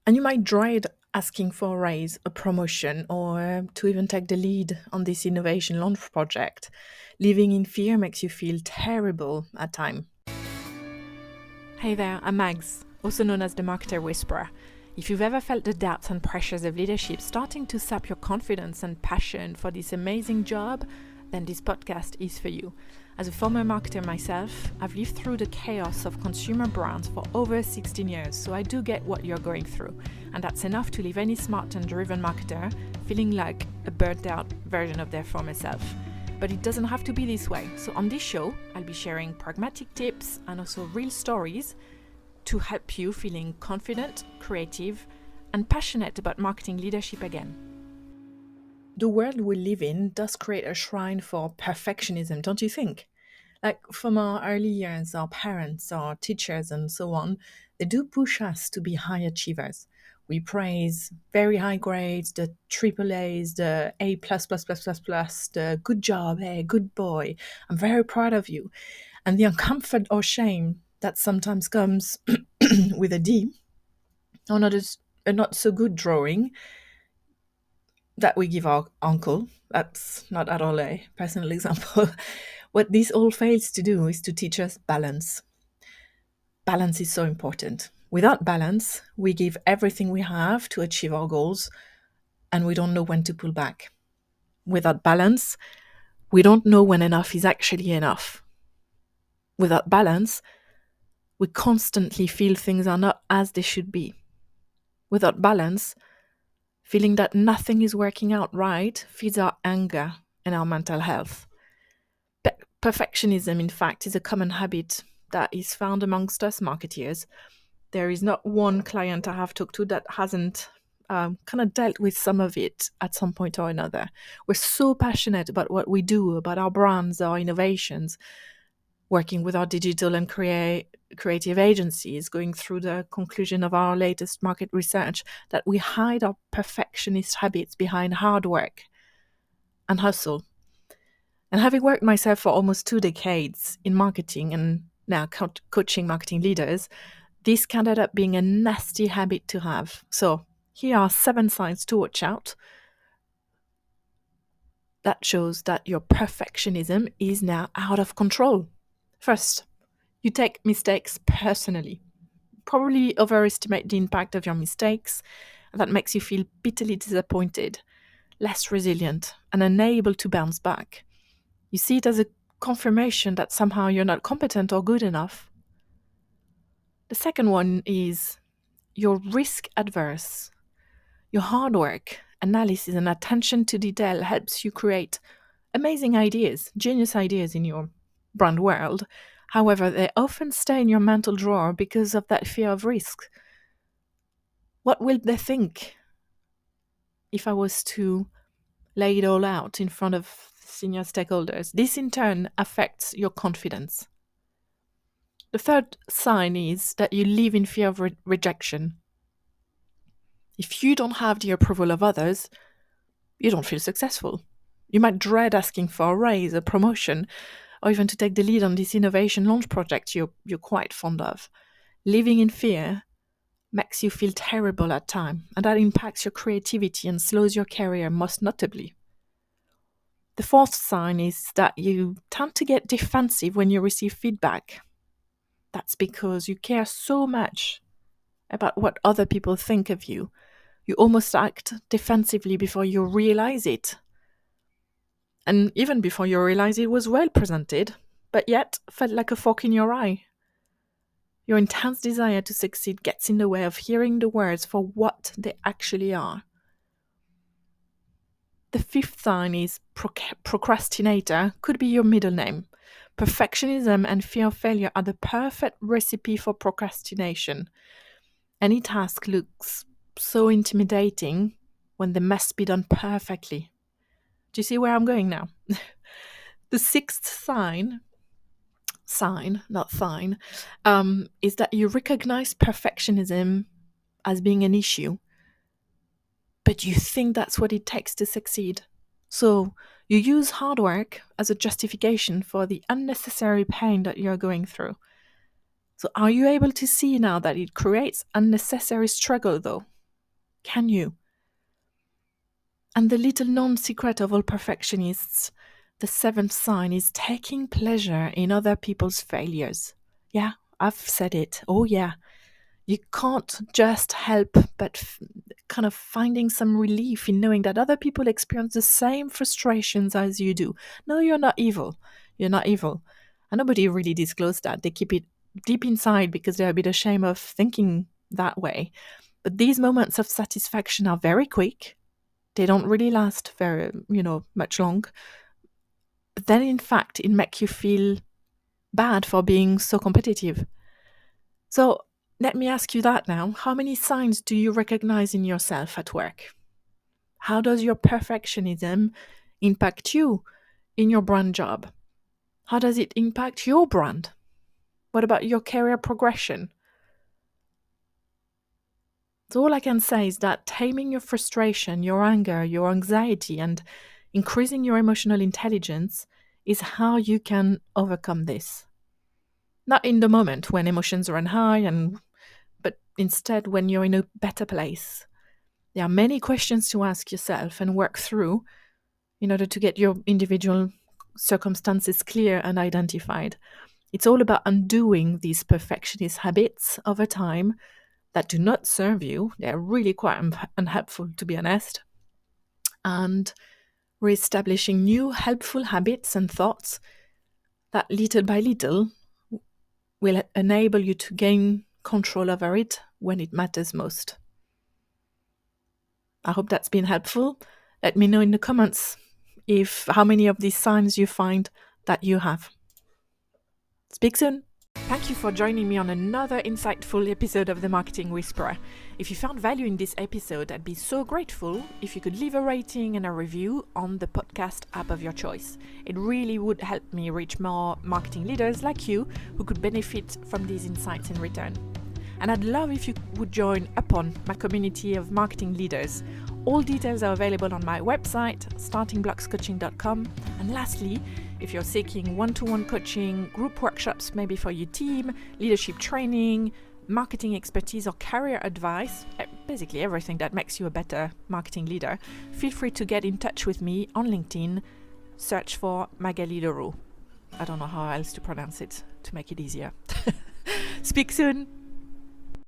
And you might dread asking for a raise, a promotion, or to even take the lead on this innovation launch project. Living in fear makes you feel terrible at times. Hey there, I'm Mags, also known as the Marketer Whisperer. If you've ever felt the doubts and pressures of leadership starting to sap your confidence and passion for this amazing job, then this podcast is for you. As a former marketer myself, I've lived through the chaos of consumer brands for over 16 years, so I do get what you're going through. And that's enough to leave any smart and driven marketer feeling like a burnt out version of their former self. But it doesn't have to be this way. So on this show, I'll be sharing pragmatic tips and also real stories to help you feeling confident, creative, and passionate about marketing leadership again. The world we live in does create a shrine for perfectionism, don't you think? Like from our early years, our parents, our teachers, and so on, they do push us to be high achievers. We praise very high grades, the triple A's, the A plus plus plus plus plus, the good job, hey, good boy. I'm very proud of you. And the uncomfort or shame that sometimes comes with a D, or a not so good drawing that we give our uncle. That's not at all a personal example. What this all fails to do is to teach us balance. Balance is so important. Without balance, we give everything we have to achieve our goals and we don't know when to pull back. Without balance, we don't know when enough is actually enough. Without balance, we constantly feel things are not as they should be. Without balance, feeling that nothing is working out right feeds our anger and our mental health. Perfectionism, in fact, is a common habit that is found amongst us marketeers. There is not one client I have talked to that hasn't kind of dealt with some of it at some point or another. We're so passionate about what we do, about our brands, our innovations, working with our digital and creative agencies, going through the conclusion of our latest market research, that we hide our perfectionist habits behind hard work and hustle. And having worked myself for almost 2 decades in marketing and now coaching marketing leaders, this can end up being a nasty habit to have. So here are 7 signs to watch out that shows that your perfectionism is now out of control. First, you take mistakes personally. Probably overestimate the impact of your mistakes. That makes you feel bitterly disappointed, less resilient, and unable to bounce back. You see it as a confirmation that somehow you're not competent or good enough. The second one is your risk-averse. Your hard work, analysis, and attention to detail helps you create amazing ideas, genius ideas in your brand world. However, they often stay in your mental drawer because of that fear of risk. What will they think if I was to lay it all out in front of senior stakeholders? This in turn affects your confidence. The third sign is that you live in fear of rejection. If you don't have the approval of others, you don't feel successful. You might dread asking for a raise, a promotion, or even to take the lead on this innovation launch project you're quite fond of. Living in fear makes you feel terrible at times, and that impacts your creativity and slows your career most notably. The fourth sign is that you tend to get defensive when you receive feedback. That's because you care so much about what other people think of you. You almost act defensively before you realize it. And even before you realize it was well presented, but yet felt like a fork in your eye. Your intense desire to succeed gets in the way of hearing the words for what they actually are. The fifth sign is procrastinator, could be your middle name. Perfectionism and fear of failure are the perfect recipe for procrastination. Any task looks so intimidating when they must be done perfectly. Do you see where I'm going now? The sixth sign, not fine, is that you recognize perfectionism as being an issue, but you think that's what it takes to succeed. So you use hard work as a justification for the unnecessary pain that you're going through. So are you able to see now that it creates unnecessary struggle though? Can you? And the little known secret of all perfectionists, the seventh sign, is taking pleasure in other people's failures. Yeah, I've said it. Oh, yeah. You can't just help but kind of finding some relief in knowing that other people experience the same frustrations as you do. No, you're not evil. You're not evil. And nobody really discloses that. They keep it deep inside because they're a bit ashamed of thinking that way. But these moments of satisfaction are very quick. They don't really last very, much long. But then, in fact, it makes you feel bad for being so competitive. So let me ask you that now. How many signs do you recognize in yourself at work? How does your perfectionism impact you in your brand job? How does it impact your brand? What about your career progression? So all I can say is that taming your frustration, your anger, your anxiety, and increasing your emotional intelligence is how you can overcome this. Not in the moment when emotions run high, but instead when you're in a better place. There are many questions to ask yourself and work through in order to get your individual circumstances clear and identified. It's all about undoing these perfectionist habits over time that do not serve you. They're really quite unhelpful, to be honest. And reestablishing new helpful habits and thoughts that little by little will enable you to gain control over it when it matters most. I hope that's been helpful. Let me know in the comments how many of these signs you find that you have. Speak soon. Thank you for joining me on another insightful episode of The Marketing Whisperer. If you found value in this episode, I'd be so grateful if you could leave a rating and a review on the podcast app of your choice. It really would help me reach more marketing leaders like you who could benefit from these insights in return. And I'd love if you would join upon my community of marketing leaders. All details are available on my website, startingblockscoaching.com. And lastly, if you're seeking one-to-one coaching, group workshops maybe for your team, leadership training, marketing expertise or career advice, basically everything that makes you a better marketing leader, feel free to get in touch with me on LinkedIn. Search for Magali Leroux. I don't know how else to pronounce it to make it easier. Speak soon.